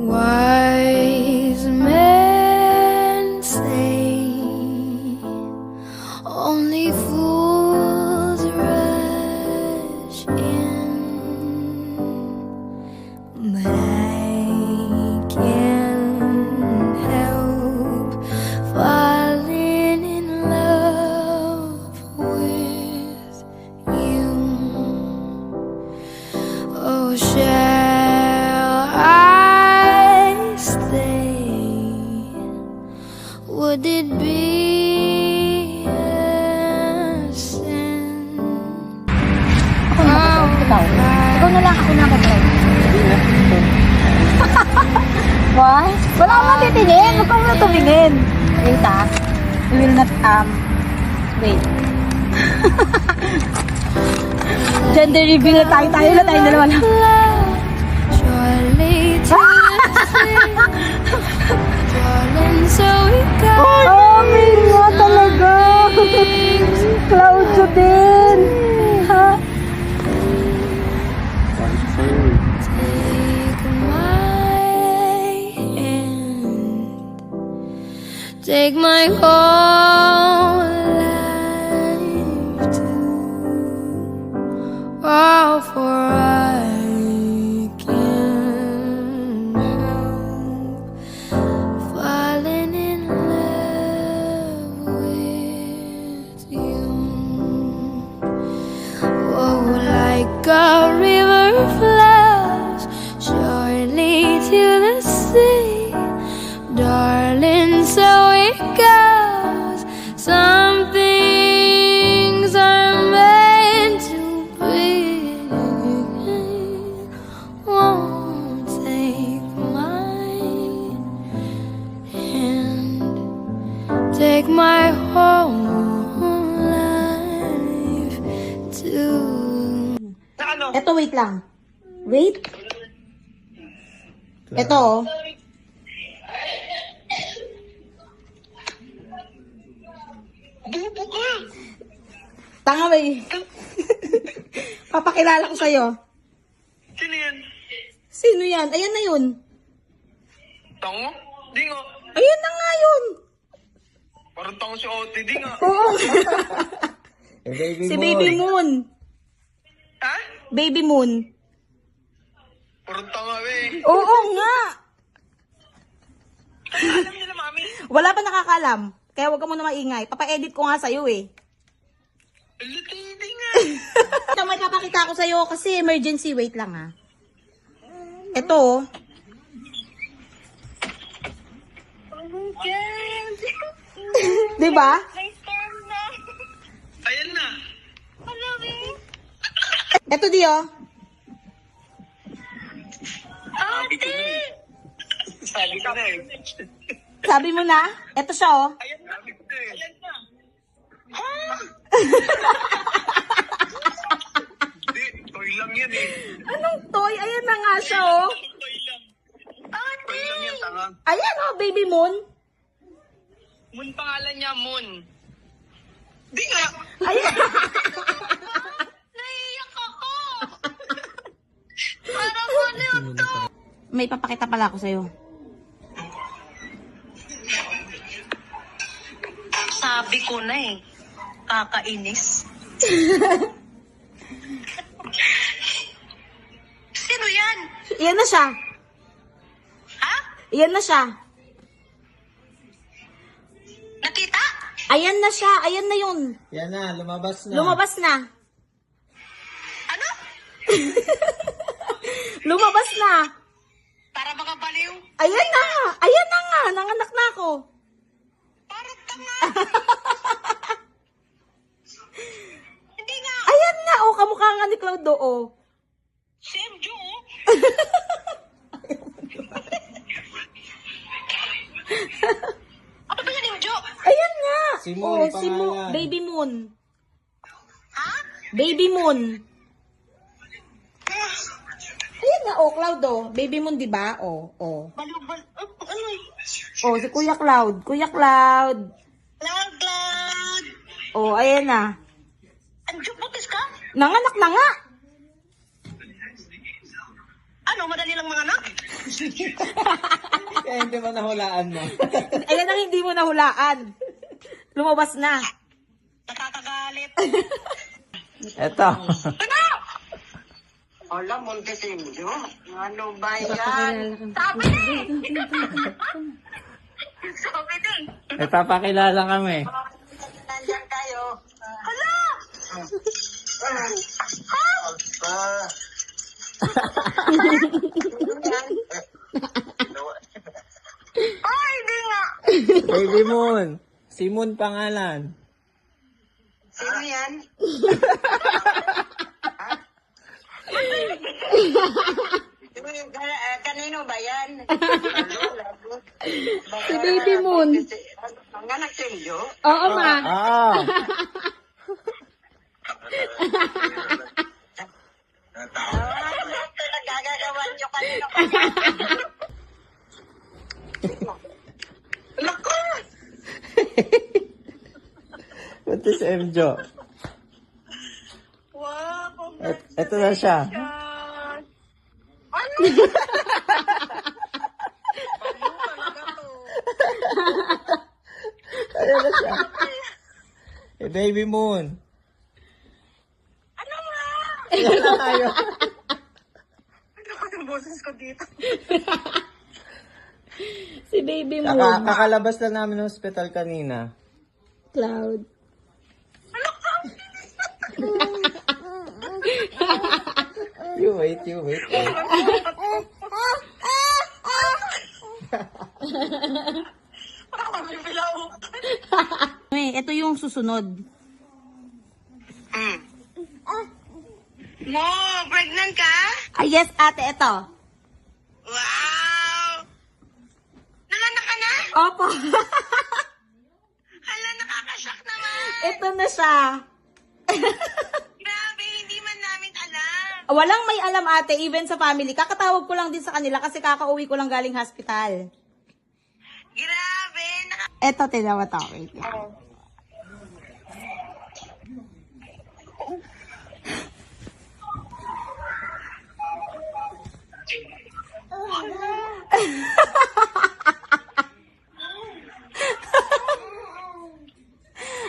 Wise men say only fools rush in, but I can't help falling in love with you. Oh, shall I stay? Would it be a sin? Ikaw na lang, ako na mag-drive. Why? Wala akong matitingin. Huwag kang tumingin. Wait We will not, wait. Gender reveal na tayo na tayo dalawa lang. Surely to sing, darling, so we go. Oh, may nga talaga. Clouds din. Ha? Take my whole life too. Oh, for I can't help falling in love with you. Oh, like a river flows surely to the sea, darling, so it goes. Some things are meant to be. Won't take my hand, take my whole life too. Eto, wait lang. Wait. Eto, Bubo ka! tanga may. Papakilala ko sa'yo. Sino yan? Sino yan? Ayan na yun. Tango? Di nga. Ayan na nga yun. Parang tango si Ote. Di nga. Oo. Si Baby Moon. Ha? Baby Moon. Parang tanga eh. Oo nga. Alam nila, mami. Wala pa nakakalam. Kaya huwag ka muna maingay. Papa-edit ko nga sa'yo eh. Lutidi nga. Ito, may papakita ko sa'yo kasi emergency. Wait lang ha. Ito. Diba? Ayan na. Ito Dio. Sabi ko na eh. Sabi mo na. Ito siya oh. Ayan na. Ayan na. Di, toy lang yan eh. Anong toy? Ayan na nga siya oh. Toy lang. Toy lang yan, tanga. Ayan oh, Baby Moon. Moon pangalan niya, Moon. Di nga. Ayan. Naiiyak ako. Parang ano to? May papakita pala ako sa'yo. Sabi ko na eh, kakainis. Sino yan? Iyan na siya. Ha? Iyan na siya. Nakita? Ayan na siya. Ayan na yun. Yan na, lumabas na. Lumabas na. Ano? Lumabas na. Para mga baliw? Ayan na. Ayan na nga. Nanganak na ako. Parang tanga. Hindi nga. Ayan nga. Oh, kamukha nga ni Claude. Oh. Si MJ, oh. Ano ba yan, MJ? Ayan nga. Si Moon, oh, si Moon. pangalan. Baby Moon. Ha? Baby Moon. Ayan nga. Oh, Cloud. Oh. Baby Moon, di ba? Oh, oh. Baliw. Ano eh? Oh, si Kuya Cloud. Kuya Cloud. Cloud. Oh, ayan na. MJ, butis ka? Nanganak na nga. Ano ano, madali lang mga anak. Kaya hindi mo nahulaan mo. Ayan ang hindi mo nahulaan. Lumabas na. Nakakagalit. Eto. Alam, Montecillo. Ano ba yan? Sabi din. Sabi din. Nagpapakilala kami. Nandiyan kayo. Hala! Ay, hindi nga. Baby Moon. Si Moon pangalan. Sino yan? Kanino ba yan? Si Baby Moon. Ang anak Silyo? Oo, ma. Ah. Ito nagagagawan nyo kanino. What is Emjo? Wow, Ito na siya. ano? Ayan na siya. Eh, Baby Moon. Ano nga? Ayan na tayo. Ano ang boses ko dito? Si Baby Moon. Kakalabas lang namin ng hospital kanina. Cloud. You wait. Ito yung susunod. Mo, pregnant ka? Yes, ate, ito. Wow! Nanganak ka na? Opo. Hala, nakakashock naman. Ito na siya. Grabe, hindi man namin alam. Walang may alam, ate, even sa family. Kakatawag ko lang din sa kanila kasi kakauwi ko lang galing hospital. Grabe, Ito, tinawa to. Wait lang.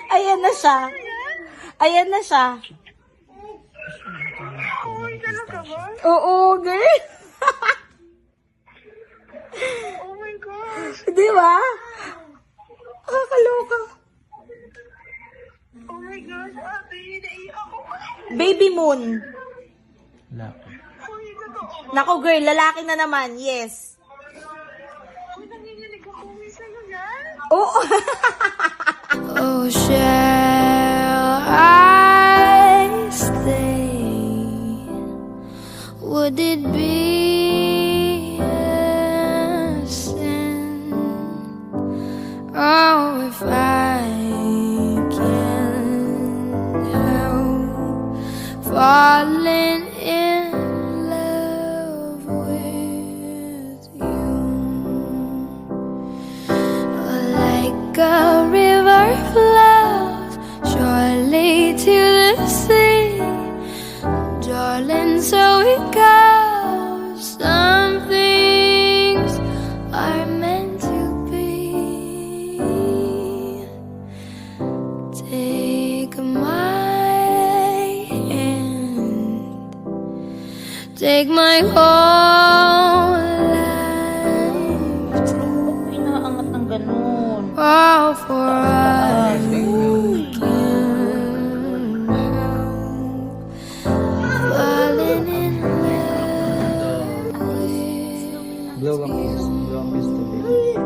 Ayan na siya. Ayan na siya. Oo, girl. Oh my gosh. Di ba? Nakakaloka. Oh my gosh, ate, naiyak ako. Baby Moon. Laki. Uy, totoo. Nako, girl, lalaki na naman. Yes. Uy, nanginginig ako. Uy, sa'yo yan? Oo. Oh, shall I stay? Would it be a sin? Oh, if I can help falling in love with you. Like a river flows surely to the sea, darling, so it goes. Some things are meant to be. Take my hand, take my whole life too. Inaangat ng ganun. All for I can help falling in love with Blow up kiss. Blow up kiss to baby.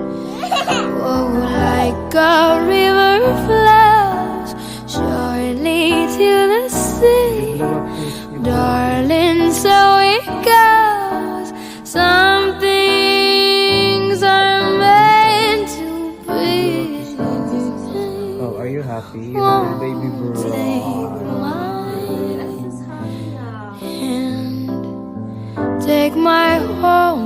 oh, like a river flows surely to the sea, Blow up kiss. darling, so it goes. Some things are meant to be. Oh, are you happy? You have a baby bro. Take my whole